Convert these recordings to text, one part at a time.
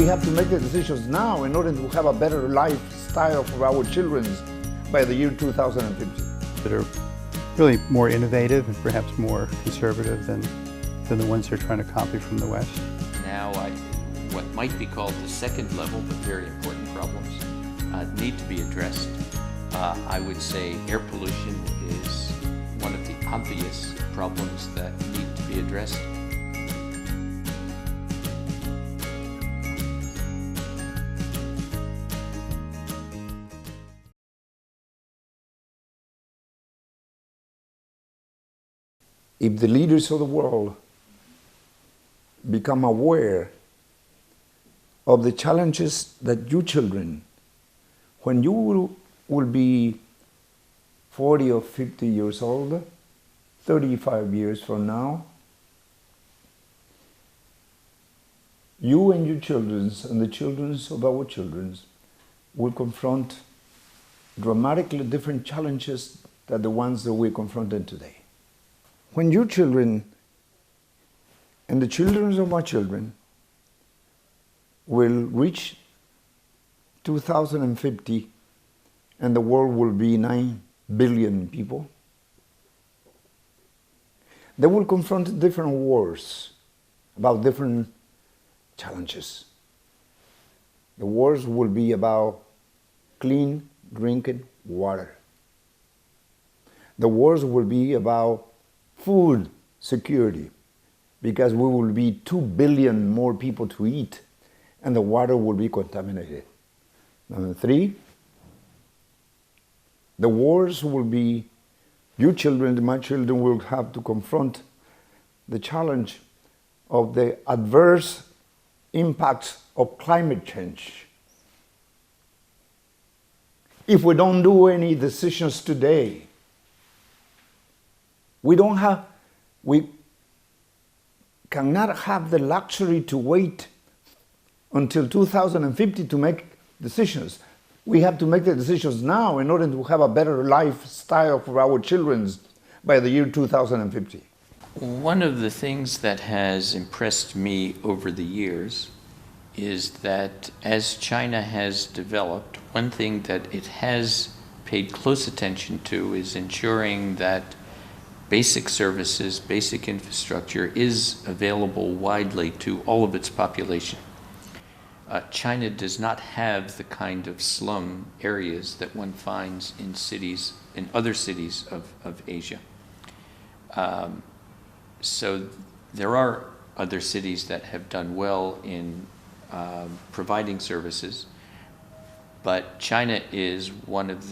We have to make the decisions now in order to have a better lifestyle for our children by the year 2050. That are really more innovative and perhaps more conservative than the ones they're trying to copy from the West. Now, what might be called the second level, but very important problems, need to be addressed. I would say air pollution is one of the obvious problems that need to be addressed. If the leaders of the world become aware of the challenges that you children, when you will be 40 or 50 years old, 35 years from now, you and your children and the children of our children will confront dramatically different challenges than the ones that we're confronting today. When your children and the children of my children will reach 2050 and the world will be 9 billion people, they will confront different wars about different challenges. The wars will be about clean drinking water. The wars will be about food security, because we will be 2 billion more people to eat and the water will be contaminated. Number 3, the wars will be, your children and my children will have to confront the challenge of the adverse impacts of climate change. If we don't do any decisions today, we cannot have the luxury to wait until 2050 to make decisions. We have to make the decisions now in order to have a better lifestyle for our children by the year 2050. One of the things that has impressed me over the years is that as China has developed, one thing that it has paid close attention to is ensuring that basic services, basic infrastructure is available widely to all of its population. China does not have the kind of slum areas that one finds in cities, in other cities of Asia. So there are other cities that have done well in providing services, but China is one of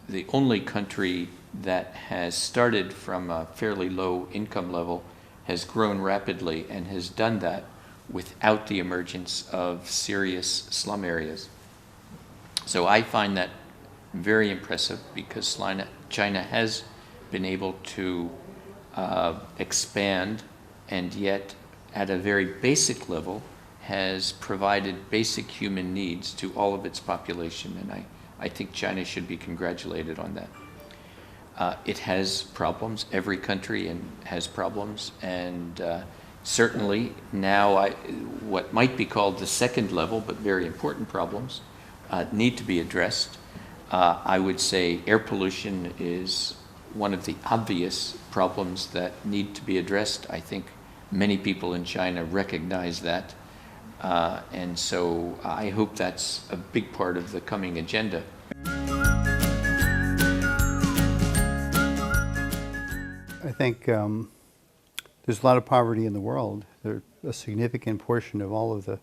the only country that has started from a fairly low income level, has grown rapidly, and has done that without the emergence of serious slum areas. So I find that very impressive, because China has been able to expand, and yet at a very basic level has provided basic human needs to all of its population, and I think China should be congratulated on that. It has problems. Every country has problems, and certainly now what might be called the second level, but very important problems, need to be addressed. I would say air pollution is one of the obvious problems that need to be addressed. I think many people in China recognize that, and so I hope that's a big part of the coming agenda. I think there's a lot of poverty in the world. A significant portion of all of the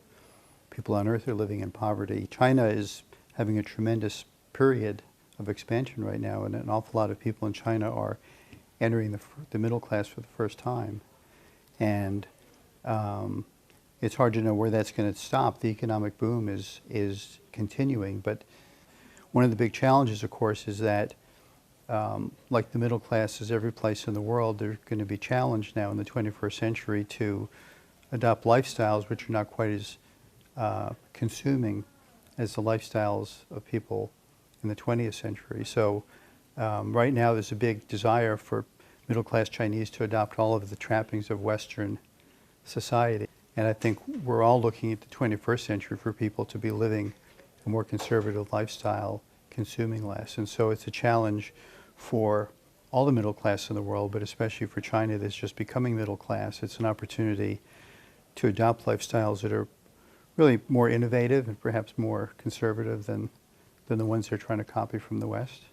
people on Earth are living in poverty. China is having a tremendous period of expansion right now, and an awful lot of people in China are entering the middle class for the first time. And it's hard to know where that's going to stop. The economic boom is continuing, but one of the big challenges, of course, is that like the middle classes every place in the world, they're going to be challenged now in the 21st century to adopt lifestyles which are not quite as consuming as the lifestyles of people in the 20th century. So right now there's a big desire for middle-class Chinese to adopt all of the trappings of Western society. And I think we're all looking at the 21st century for people to be living a more conservative lifestyle, consuming less. And so it's a challenge for all the middle class in the world, but especially for China that's just becoming middle class. It's an opportunity to adopt lifestyles that are really more innovative and perhaps more conservative than the ones they're trying to copy from the West.